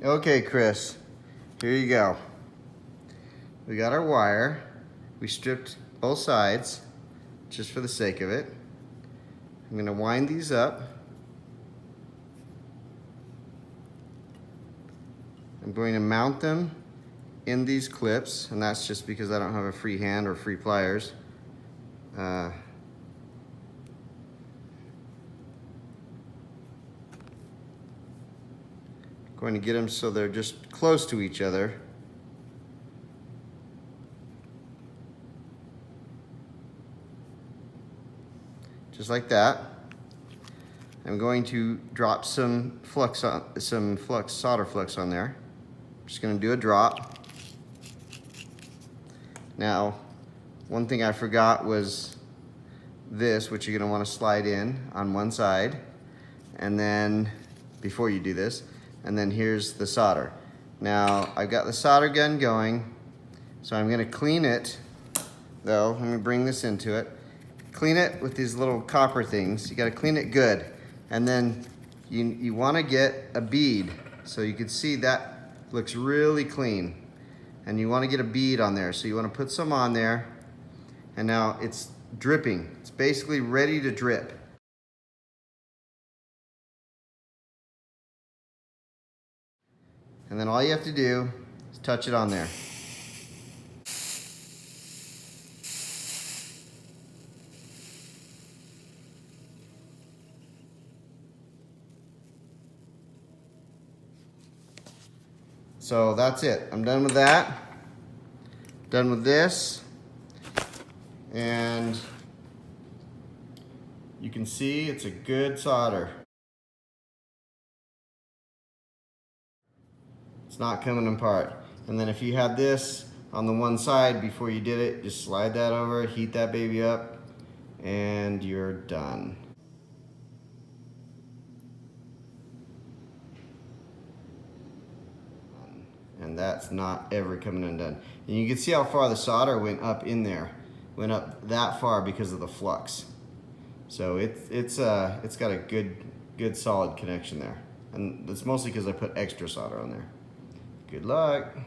Okay, Chris, here you go. We got our wire. We stripped both sides just for the sake of it. I'm gonna wind these up. I'm going to mount them in these clips, and that's just because I don't have a free hand or free pliers. Going to get them so they're just close to each other. Just like that. I'm going to drop some solder flux on there. Just going to do a drop. Now, one thing I forgot was this, which you're going to want to slide in on one side, and then before you do this, and then here's the solder. Now, I've got the solder gun going, so I'm going to clean it, though. Let me bring this into it. Clean it with these little copper things. You got to clean it good, and then you want to get a bead, so you can see that looks really clean. And you want to get a bead on there, so you want to put some on there, and now it's dripping. It's basically ready to drip. And then all you have to do is touch it on there. So that's it. I'm done with that. Done with this. And you can see it's a good solder. It's not coming apart. And then if you had this on the one side before you did it, just slide that over, heat that baby up, and you're done. And that's not ever coming undone. And you can see how far the solder went up in there. Went up that far because of the flux. So it's got a good solid connection there. And it's mostly because I put extra solder on there. Good luck.